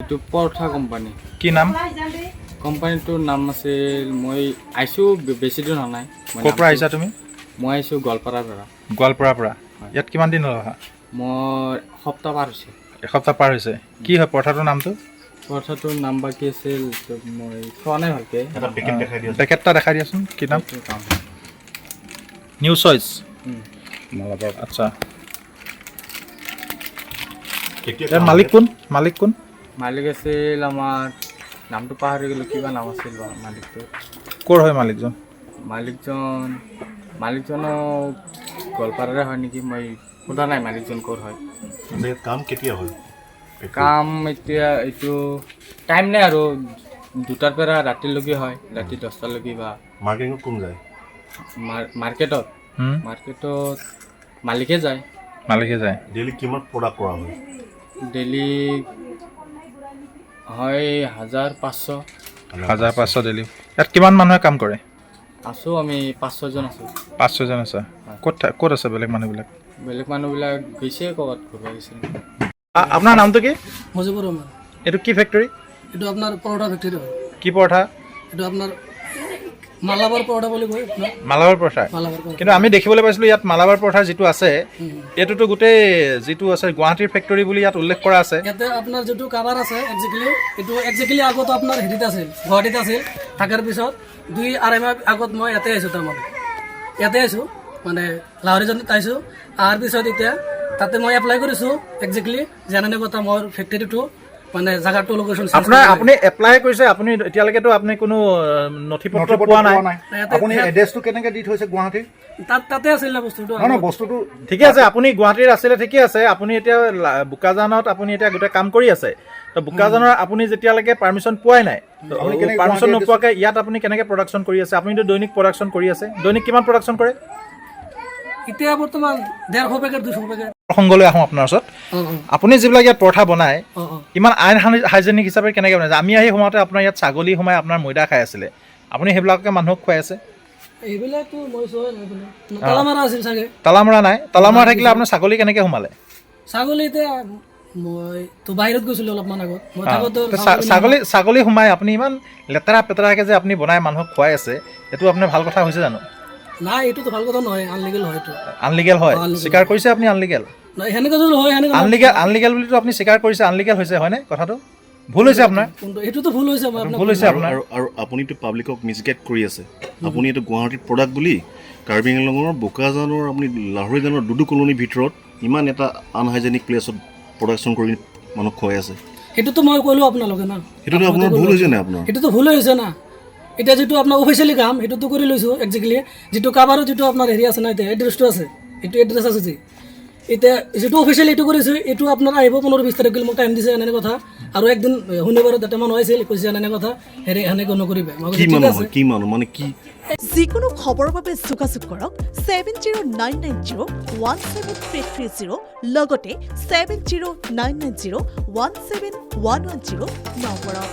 এইটো পৰঠা কোম্পানী। কি নাম? কোম্পানীটোৰ নাম আছিল, মই আহিছোঁ বেছি দিন হোৱা নাই। ক'ৰ পৰা আহিছা তুমি? মই আহিছোঁ গোৱালপাৰাৰ পৰা। গোৱালপাৰাৰ পৰা। ইয়াত কিমান দিন হ'ল অহা? মোৰ সপ্তাহ পাৰ হৈছে। এসপ্তাহ পাৰ হৈছে। কি হয় পৰঠাটোৰ নামটো? পৰঠাটোৰ নাম বা কি আছিল মই চোৱা নাই ভালকৈ। পেকেটটা দেখাই দিয়াচোন, কি নাম? New choice. আচ্ছা, ইয়াৰ মালিক কোন? মালিক আছিল আমাৰ, নামটো পাহৰি গ'লোঁ, কিবা নাম আছিল বা মালিকটো। ক'ৰ হয় মালিকজন? মালিকজনো গোৱালপাৰাৰে হয় নেকি, মই সোধা নাই মালিকজন ক'ৰ হয়। কাম কেতিয়া হ'ল? কাম এতিয়া এইটো টাইম নাই আৰু 2টাৰ পৰা ৰাতিলৈকে হয়, ৰাতি 10টালৈকে। বা মাৰ্কেটিঙত কোন যায়? মাৰ্কেটত মালিকে যায়। ডেইলি কিমান প্ৰডাক্ট কৰা হয়? ডেইলি হয় 1500। 1500 ডেইলি। ইয়াত কিমান মানুহে কাম কৰে? আছোঁ আমি 5-6জন আছোঁ। 5-6জন আছে। ক'ত আছে বেলেগ মানুহবিলাক? বেলেগ মানুহবিলাক গৈছে ক'ৰবাত ঘূৰিব গৈছে। আপোনাৰ নামটো কি? মুজিবুৰ ৰহমান। এইটো কি ফেক্টৰী? এটা আপনাৰ পৰোটা ফ্যাক্টৰি হয়। কি পৰঠা? এটা আপনাৰ মালাবাৰ পৰোটা বলে কয় আপনাৰ। মালাবাৰ পৰঠা। মালাবাৰ পৰোটা। কিন্তু আমি দেখিবলৈ পাইছিলোঁ ইয়াত মালাবাৰ পৰঠা যিটো আছে, এইটোতো গোটেই যিটো আছে গুৱাহাটীৰ ফেক্টৰী বুলি ইয়াত উল্লেখ কৰা আছে। ইয়াতে আপনাৰ যেটো কাভাৰ আছে একজেক্টলি আগত আপনাৰ হেৰিত আছিল, গুৱাহাটীত আছিল। থাকাৰ পিছত 2-2.5 মাহ আগত মই ইয়াতে আহিছোঁ। তাৰমানে ইয়াতে আহিছোঁ, মানে লাহৰীজনত আহিছোঁ। অহাৰ পিছত এতিয়া তাতে মই এপ্লাই কৰিছোঁ একজেক্টলি জানানে কথা মোৰ ফেক্টৰীটো মানে জাগাটো লোকেশ্যন। আপুনি এপ্লাই কৰিছে, আপুনি এতিয়ালৈকেতো আপুনি কোনো নথি পত্ৰ পোৱা নাই। আপুনি এড্ৰেছটো কেনেকৈ দি থৈছে গুৱাহাটীৰ? তাতে আছিল না বস্তুটো। নহয়, বস্তুটো ঠিকে আছে, আপুনি গুৱাহাটীৰ আছিলে, ঠিকে আছে। আপুনি এতিয়া বোকাজানত আপুনি এতিয়া গোটেই কাম কৰি আছে। তো বোকাজানৰ আপুনি যেতিয়ালৈকে পাৰ্মিশ্যন পোৱাই নাই, পাৰ্মিশ্যন নোপোৱাকৈ ইয়াত আপুনি কেনেকৈ প্ৰডাকশ্যন কৰি আছে? আপুনিতো দৈনিক প্ৰডাকশ্যন কৰি আছে। দৈনিক কিমান প্ৰডাকশ্যন কৰে? এতিয়া বৰ্তমান 150 পেকেট 200 পেকেট। প্ৰসংগলৈ আহোঁ আপোনাৰ ওচৰত। আপুনি যিবিলাক ইয়াত পৰঠা বনায়, ইমান আইন হাইজেনিক হিচাপে কেনেকৈ বনাইছে? আমি আহি সোমাওঁতে আপোনাৰ ইয়াত ছাগলী সোমাই আপোনাৰ ময়দা খাই আছিলে, আপুনি সেইবিলাকে মানুহক খুৱাই আছে? এইবিলাকতো মই চোৱা নাই, তালামাৰা আছিল চাগে। তালামৰা নাই? তালামৰা থাকিলে আপোনাৰ ছাগলী কেনেকৈ সোমালে? ছাগলী এতিয়া মই তো বাহিৰত গৈছিলোঁ অলপমান আগত। মই থাকোঁতে ছাগলী সোমাই আপুনি ইমান লেতেৰা পেতেৰাকৈ যে আপুনি বনাই মানুহক খুৱাই আছে, এইটো আপোনাৰ ভাল কথা হৈছে জানো? নাই, এইটোতো ভাল কথা নহয়, আনলিগেল হয় এইটো। আনলিগেল হয়? স্বীকাৰ কৰিছে আপুনি আনলিগেল? নাই, সেনেকৈ যদি হয় আনলিগেল বুলিতো আপুনি স্বীকাৰ কৰিছে, আনলিগেল হৈছে হয়নে কথাটো? ভুল হৈছে আপোনাৰ? এইটোতো ভুল হৈছে। ভুল হৈছে আপোনাৰ। আৰু আপুনিতো পাব্লিকক মিছগাইড কৰি আছে। আপুনি এইটো গুৱাহাটীৰ প্ৰডাক্ট বুলি কাৰ্বি আংলঙৰ বোকাজানৰ আপুনি লাহৰীজানৰ ডুডু কলনীৰ ভিতৰত ইমান এটা আনহাইজেনিক প্লেচত প্ৰডাকশ্যন কৰি মানুহক খুৱাই আছে। সেইটোতো মই ক'লোঁ আপোনালোকে না, সেইটোতো আপোনাৰ ভুল হৈছে নাই? আপোনাৰ সেইটোতো ভুল হৈছে না। এতিয়া যিটো আপোনাৰ অফিচিয়েলি কাম সেইটোতো কৰি লৈছোঁ একজেক্টলি। যিটো কাভাৰত যিটো আপোনাৰ হেৰি আছে না, এতিয়া এড্ৰেছটো আছে, এইটো এড্ৰেছ আছে যে এতিয়া যিটো অফিচিয়েলি এইটো কৰিছোঁ, এইটো আপোনাৰ আহিব 15-20 তাৰিখ মোক টাইম দিছে এনে কথা। আৰু একদিন শনিবাৰত এটা মানুহ আহিছিল, কৈছে এনে কথা, হেৰি সেনেকৈ নকৰিবা। কি মানুহ মানে কি? যিকোনো খবৰৰ বাবে যোগাযোগ কৰক 7099017330 লগতে 7099017110 নম্বৰত।